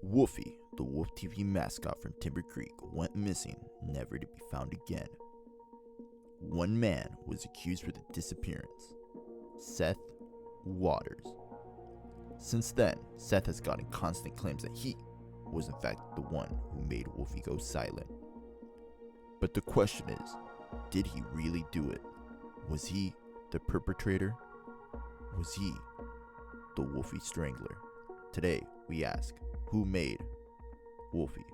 Wolfie, the Wolf TV mascot from Timber Creek, went missing, never to be found again. One man was accused for the disappearance, Seth Waters. Since then, Seth has gotten constant claims that he was in fact the one who made Wolfie go silent. But the question is, did he really do it? Was he the perpetrator? Was he the Wolfie Strangler? Today, we ask, who made Wolfie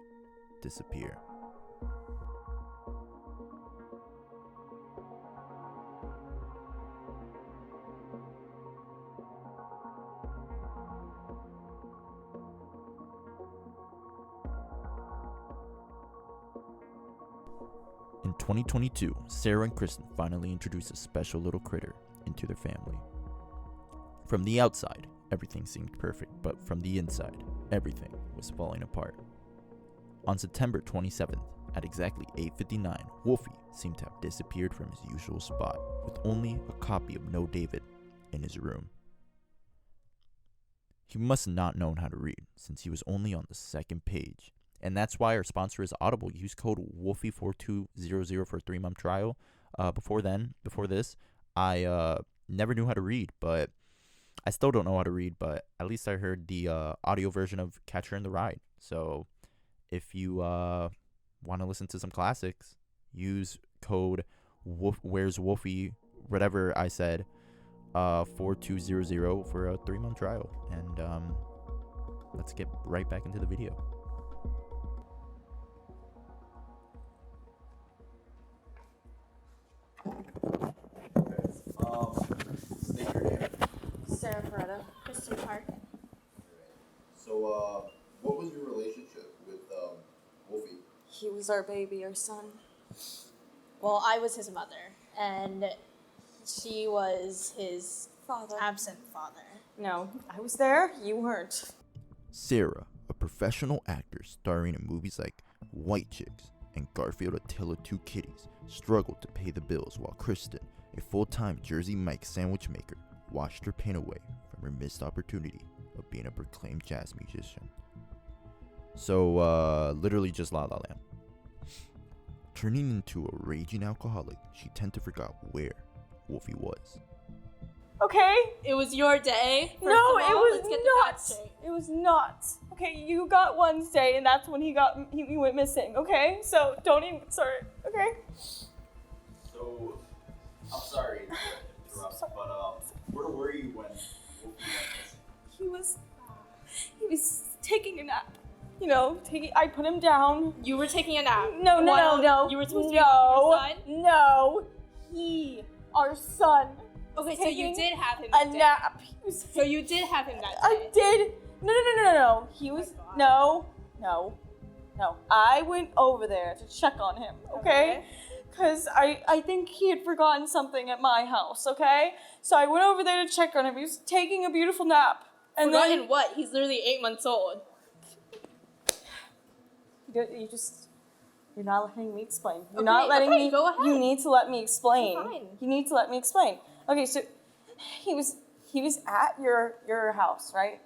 disappear? In 2022, Sarah and Kristen finally introduced a special little critter into their family. From the outside, everything seemed perfect, but from the inside, everything was falling apart. On September 27th, at exactly 8:59, Wolfie seemed to have disappeared from his usual spot, with only a copy of No David in his room. He must have not known how to read, since he was only on the second page. And that's why our sponsor is Audible. Use code Wolfie4200 for a 3-month trial. Before this, I never knew how to read, but I still don't know how to read, but at least I heard the audio version of Catcher in the Rye. So if you want to listen to some classics, use code Where's Wolfie, whatever I said, 4200 for a 3-month trial. And let's get right back into the video. State your name. Sarah Peretta, Kristen Park. So, what was your relationship with Wolfie? He was our baby, our son. Well, I was his mother, and she was his Father. absent father. No, I was there, you weren't. Sarah, a professional actor starring in movies like White Chicks and Garfield: A Tale of Two Kitties, struggled to pay the bills, while Kristen, a full-time Jersey Mike sandwich maker, watched her pain away from her missed opportunity of being a proclaimed jazz musician. So, literally just La La Land. Turning into a raging alcoholic, she tended to forget where Wolfie was. Okay? It was your day. No, it was let's get the not. facts straight. It was not. Okay, you got Wednesday, and that's when he went missing, okay? So don't even start, okay? So, I'm sorry to interrupt, but where were you when Wolfie went missing? He was taking a nap. You know, I put him down. You were taking a nap. No. You were supposed to be with your son? No. Our son. Okay, so you did have him a that day. nap. So you did have him that day. I did. No. He was no. I went over there to check on him, okay? Because I think he had forgotten something at my house, okay? So I went over there to check on him. He was taking a beautiful nap. And Forgotten then what? He's literally 8 months old. You're not letting me explain. You're Okay, not letting me. go ahead. You need to let me explain. You're fine. You need to let me explain. Okay, so he was at your house, right?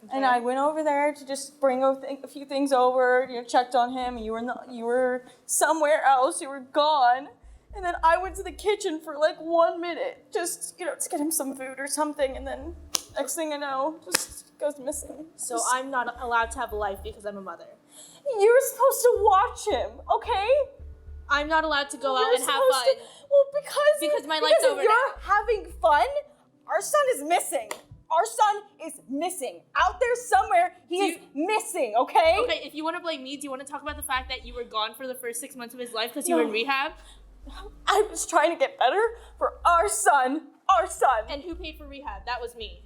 Okay. And I went over there to just bring a few things over. Checked on him. You were somewhere else. You were gone. And then I went to the kitchen for like 1 minute, just to get him some food or something. And then next thing I know, just goes missing. So I'm not allowed to have a life because I'm a mother. You were supposed to watch him, okay? I'm not allowed to go out You're and have supposed fun. Well, Because my life's over if you're now. having fun, our son is missing. Our son is missing. Out there somewhere, he is missing, okay? Okay, if you want to blame me, do you want to talk about the fact that you were gone for the first 6 months of his life because you were in rehab? I was trying to get better for our son. Our son. And who paid for rehab? That was me.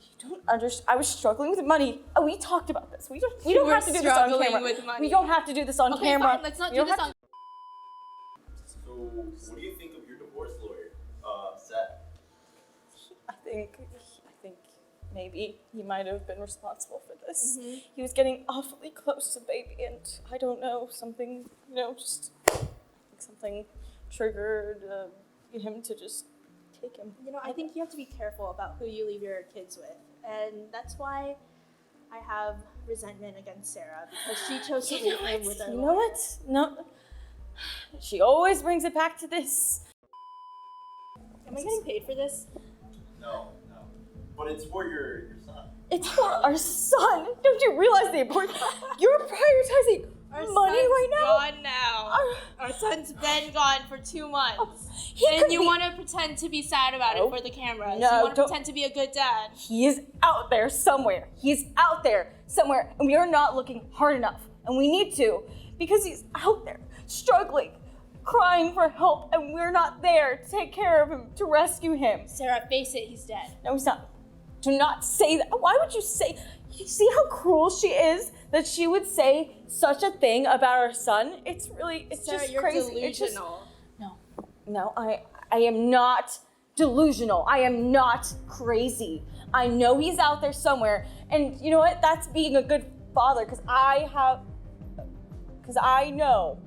You don't understand. I was struggling with money. We talked about this. We don't were have to do this on struggling camera. with money. We don't have to do this on Okay, camera. fine, let's not We do don't this have on. So, what do you think of your divorce lawyer, Seth? I think maybe he might have been responsible for this. Mm-hmm. He was getting awfully close to the baby, and I don't know, something, just something triggered him to just take him. I think you have to be careful about who you leave your kids with. And that's why I have resentment against Sarah because she chose to leave him with her. You know what? No. She always brings it back to this. Am I getting paid for this? No. But it's for your son. It's for our son. Don't you realize the importance? You're prioritizing Our money son's right now. gone now. Our son's been gone for 2 months. He And could you be- want to pretend to be sad about No. it for the cameras. No, you want to don't- pretend to be a good dad. He is out there somewhere. He's out there somewhere, and we are not looking hard enough. And we need to, because he's out there struggling, crying for help, and we're not there to take care of him, to rescue him. Sarah, face it, he's dead. No, he's not. Do not say that. Why would you say? You see how cruel she is that she would say such a thing about our son? It's Sarah, just you're crazy. It's just- delusional. No, I am not delusional. I am not crazy. I know he's out there somewhere, and you know what? That's being a good father, because I know,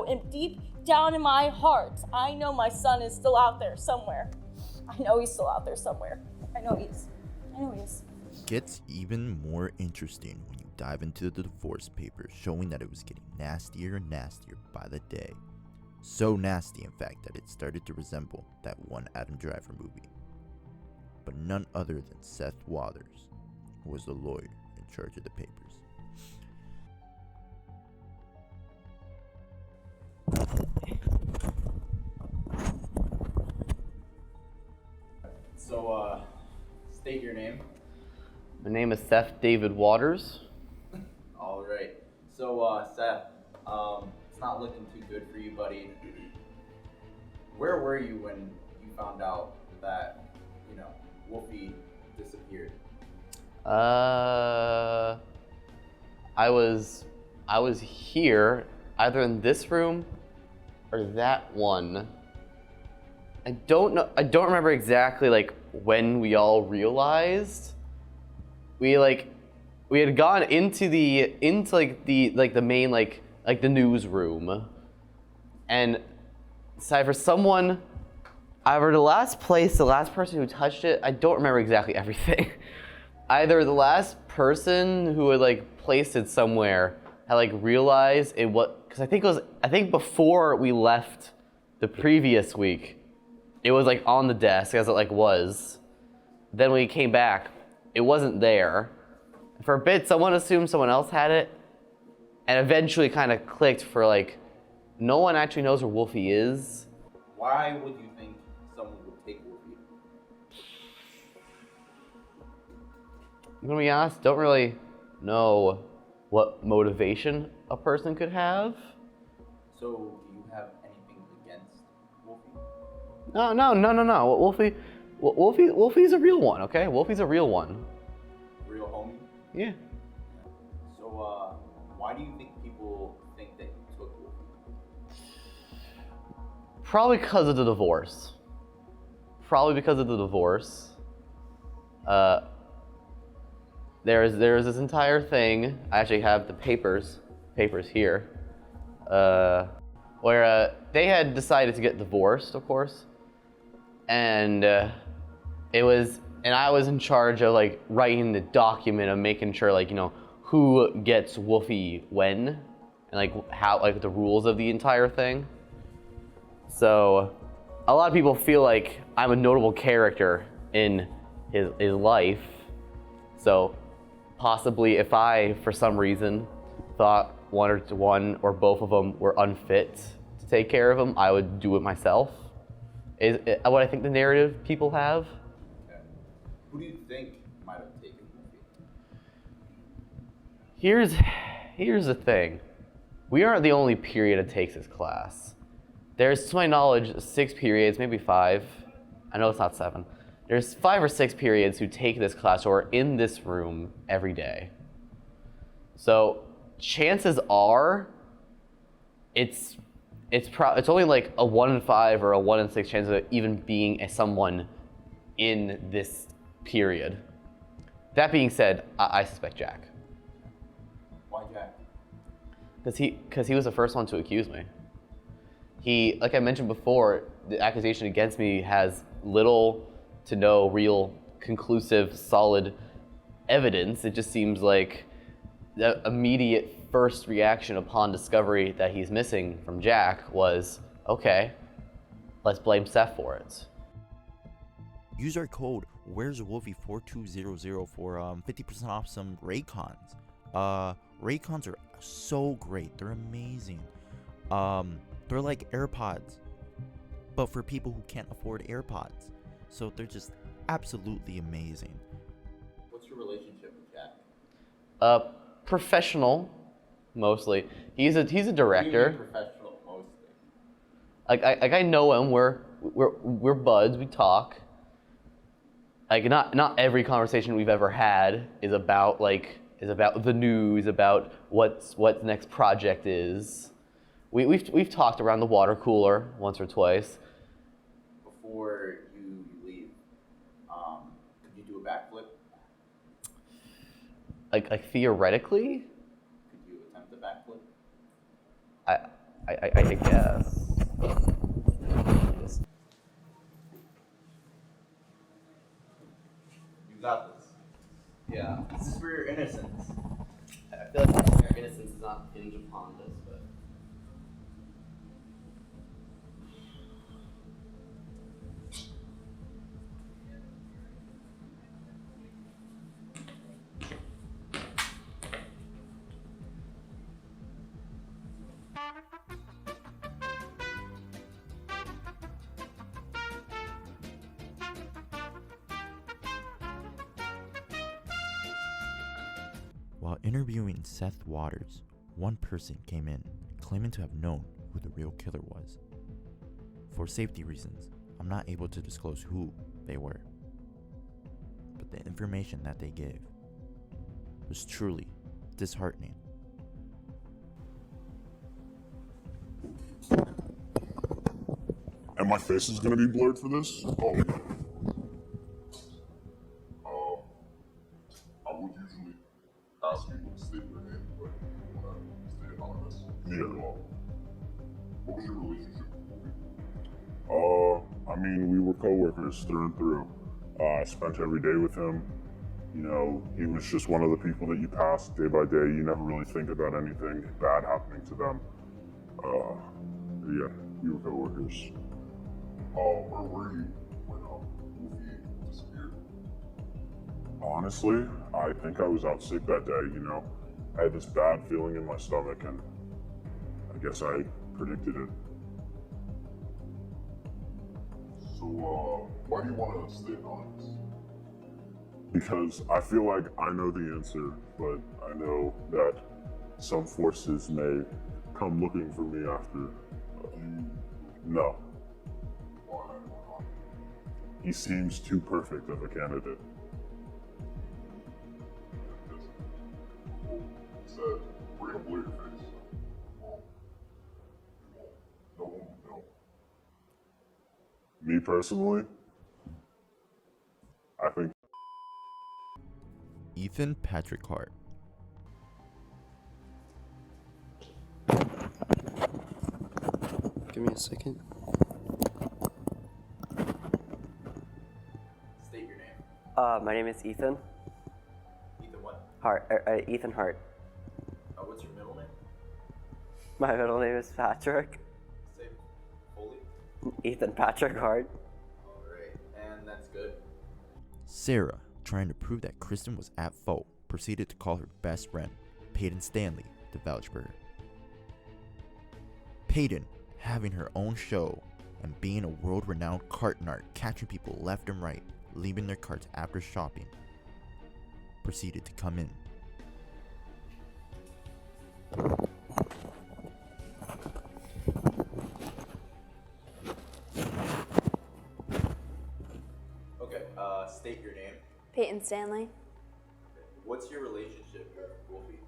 and deep down in my heart, I know my son is still out there somewhere. I know he's still out there somewhere. I know he is. It gets even more interesting when you dive into the divorce papers, showing that it was getting nastier and nastier by the day. So nasty, in fact, that it started to resemble that one Adam Driver movie. But none other than Seth Waters was the lawyer in charge of the papers. So, state your name. My name is Seth David Waters. All right. So, Seth, it's not looking too good for you, buddy. Where were you when you found out that, Wolfie disappeared? I was here, either in this room or that one. I don't know. I don't remember exactly when we all realized. We had gone into the main the newsroom, and so for someone, either the last person who touched it, I don't remember exactly everything. Either the last person who had placed it somewhere had realized it, because I think before we left the previous week, it was on the desk as it was. Then when we came back, it wasn't there. For a bit, someone assumed someone else had it, and eventually kind of clicked for no one actually knows where Wolfie is. Why would you think someone would take Wolfie? I'm gonna be honest, don't really know what motivation a person could have. So, do you have anything against Wolfie? No. Wolfie's a real one, okay? Wolfie's a real one. Real homie? Yeah. So, why do you think people think that you took Wolfie? Probably because of the divorce. There's this entire thing. I actually have the papers here, where they had decided to get divorced, of course, and I was in charge of writing the document of making sure who gets Wolfie when, and how the rules of the entire thing. So a lot of people feel like I'm a notable character in his life. So possibly if I, for some reason, thought one or both of them were unfit to take care of him, I would do it myself. Is what I think the narrative people have. Okay. Who do you think might have taken Wolfie? Here's the thing. We aren't the only period that takes this class. There's, to my knowledge, 6 periods, maybe 5. I know it's not 7. There's 5 or 6 periods who take this class or are in this room every day. So chances are, it's only a 1 in 5 or a 1 in 6 chance of it even being someone in this period. That being said, I suspect Jack. Why Jack? Because he was the first one to accuse me. Like I mentioned before, the accusation against me has little to no real conclusive, solid evidence. It just seems like the immediate first reaction upon discovery that he's missing from Jack was, okay, let's blame Seth for it. Use our code Where's Wolfie 4200 for 50% off some Raycons. Raycons are so great. They're amazing. They're like AirPods, but for people who can't afford AirPods. So they're just absolutely amazing. What's your relationship with Jack? Professional, mostly. He's a What do you director. mean professional, mostly. Like I know him. We're buds. We talk. Like not every conversation we've ever had is about the news, about what the next project is. We've talked around the water cooler once or twice. Before you leave, could you do a backflip? Like theoretically, Could you attempt a backflip? I guess. You got this. Yeah. This is for your innocence. I feel like our innocence is not hinged upon this, but. While interviewing Seth Waters, one person came in claiming to have known who the real killer was. For safety reasons, I'm not able to disclose who they were, but the information that they gave was truly disheartening. And my face is gonna be blurred for this? Oh. I would usually ask people to state their name, but when I stay anonymous. Yeah. What was your relationship with Wolfie? I mean, we were coworkers through and through. I spent every day with him. You know, he was just one of the people that you pass day by day. You never really think about anything bad happening to them. Yeah, we were coworkers. Where were you when Wolfie disappeared? Honestly, I think I was out sick that day, you know. I had this bad feeling in my stomach and I guess I predicted it. So, why do you want to stay anonymous? Because I feel like I know the answer, but I know that some forces may come looking for me after. No. Why not? He seems too perfect of a candidate. Said, we're gonna blur your face. Well, no one will know. Me personally, I think Ethan Patrick Hart. Give me a second. State your name. My name is Ethan Ethan what? Hart. Ethan Hart. What's your middle name? My middle name is Patrick. Say fully. Ethan Patrick Hart. Alright, and that's good. Sarah, trying to prove that Kristen was at fault, proceeded to call her best friend, Peyton Stanley, to vouch for her. Peyton, having her own show and being a world-renowned cart narc, catching people left and right, leaving their carts after shopping, proceeded to come in. Okay, state your name. Peyton Stanley. What's your relationship with Wolfie?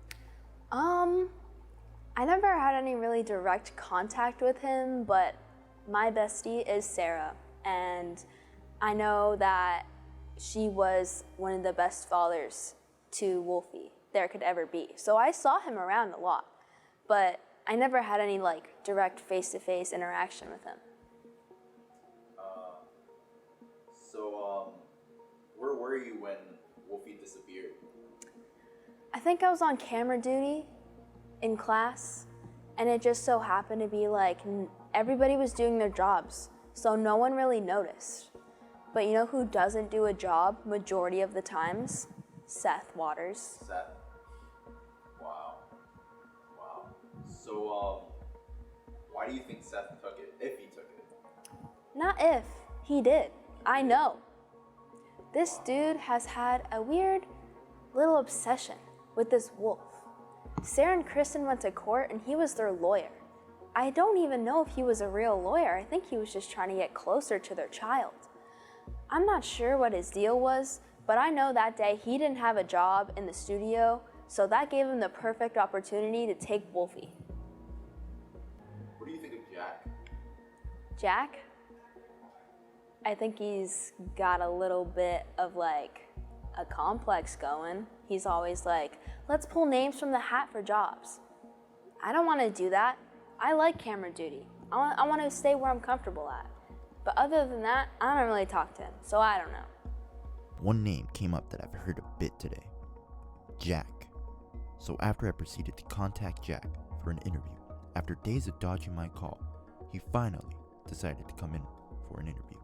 I never had any really direct contact with him, but my bestie is Sarah, and I know that she was one of the best fathers to Wolfie there could ever be. So I saw him around a lot, but I never had any like direct face-to-face interaction with him. So, where were you when Wolfie disappeared? think I was on camera duty in class, and it just so happened to be like everybody was doing their jobs, so no one really noticed. But you know who doesn't do a job majority of the times? Seth Waters. Seth. Wow. So, why do you think Seth took it, if he took it? Not if, he did. I know. This dude has had a weird little obsession with this wolf. Sarah and Kristen went to court and he was their lawyer. I don't even know if he was a real lawyer. I think he was just trying to get closer to their child. I'm not sure what his deal was, but I know that day he didn't have a job in the studio, so that gave him the perfect opportunity to take Wolfie. What do you think of Jack? Jack? I think he's got a little bit of like a complex going. He's always like, let's pull names from the hat for jobs. I don't want to do that. I like camera duty. I want to stay where I'm comfortable at. But other than that, I don't really talk to him, so I don't know. One name came up that I've heard a bit today. Jack. So after I proceeded to contact Jack for an interview, after days of dodging my call, he finally decided to come in for an interview.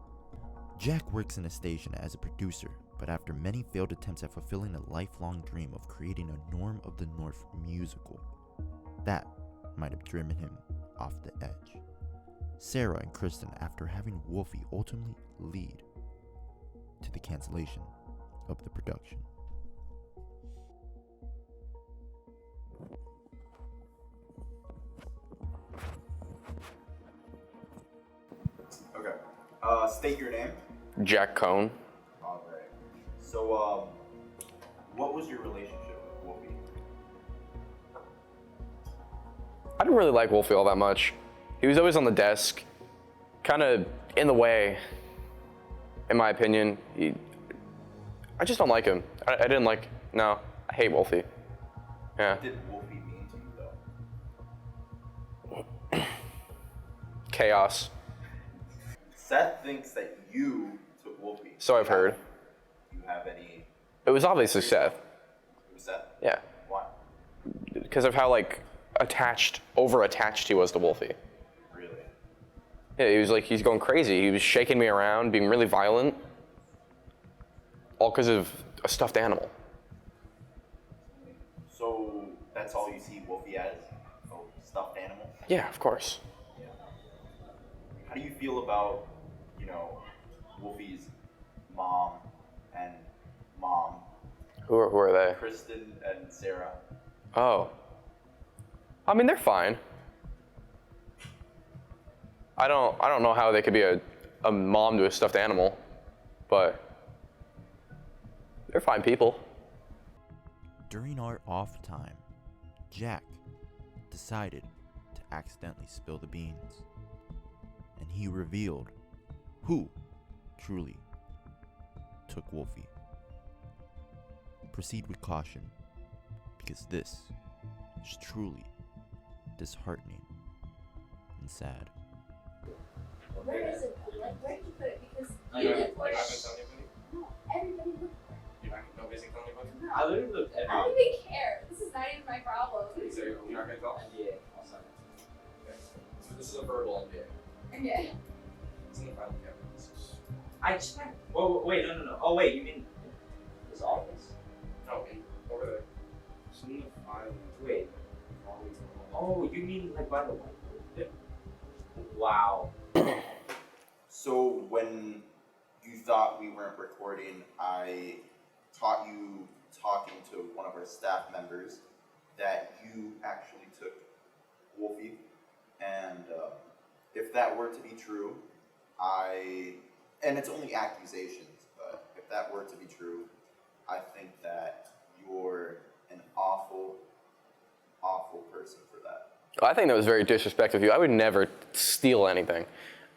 Jack works in a station as a producer, but after many failed attempts at fulfilling a lifelong dream of creating a Norm of the North musical, that might have driven him off the edge. Sarah and Kristen, after having Wolfie ultimately lead to the cancellation of the production. Okay. State your name. Jack Cohn. All right. So, what was your relationship with Wolfie? I didn't really like Wolfie all that much. He was always on the desk, kind of in the way, in my opinion. I just don't like him. I hate Wolfie. Yeah. What did Wolfie mean to you, though? Chaos. Seth thinks that you took Wolfie. So I've heard. Do you have any? It was obviously Seth. It was Seth? Yeah. Why? Because of how over-attached he was to Wolfie. Really? Yeah, he's going crazy. He was shaking me around, being really violent. All because of a stuffed animal. So that's all you see Wolfie as? A stuffed animal? Yeah, of course. Yeah. How do you feel about, Wolfie's mom and mom? Who are they? Kristen and Sarah. Oh. I mean, they're fine. I don't know how they could be a mom to a stuffed animal, but they're fine people. During our off time, Jack decided to accidentally spill the beans, and he revealed who truly took Wolfie. Proceed with caution, because this is truly disheartening and sad. Where is it? Like, where did you put it? Because You're you not didn't gonna push. tell anybody? No, everybody looked for it. You're not nobody's gonna tell anybody? No. I literally looked I everywhere. don't even care. This is not even my problem. So you're not gonna tell? Yeah, I'll sign it. Okay. So this is a verbal NDA. Okay. It's in the filing cabinet. This is I just whoa, wait, no. Oh wait, you mean his office? no over there. It's in the filing. Wait. Oh, you mean like by the whiteboard? Yeah. Wow. So when you thought we weren't recording, I caught you talking to one of our staff members that you actually took Wolfie, and if that were to be true, and it's only accusations, but if that were to be true, I think that you're an awful person for that. I think that was very disrespectful of you. I would never steal anything.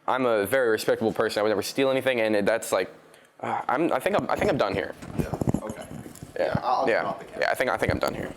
I'm a very respectable person. I would never steal anything, and that's like, I think I'm done here. Yeah. Okay. Yeah. I'll yeah. turn off the camera. Yeah. I think I'm done here.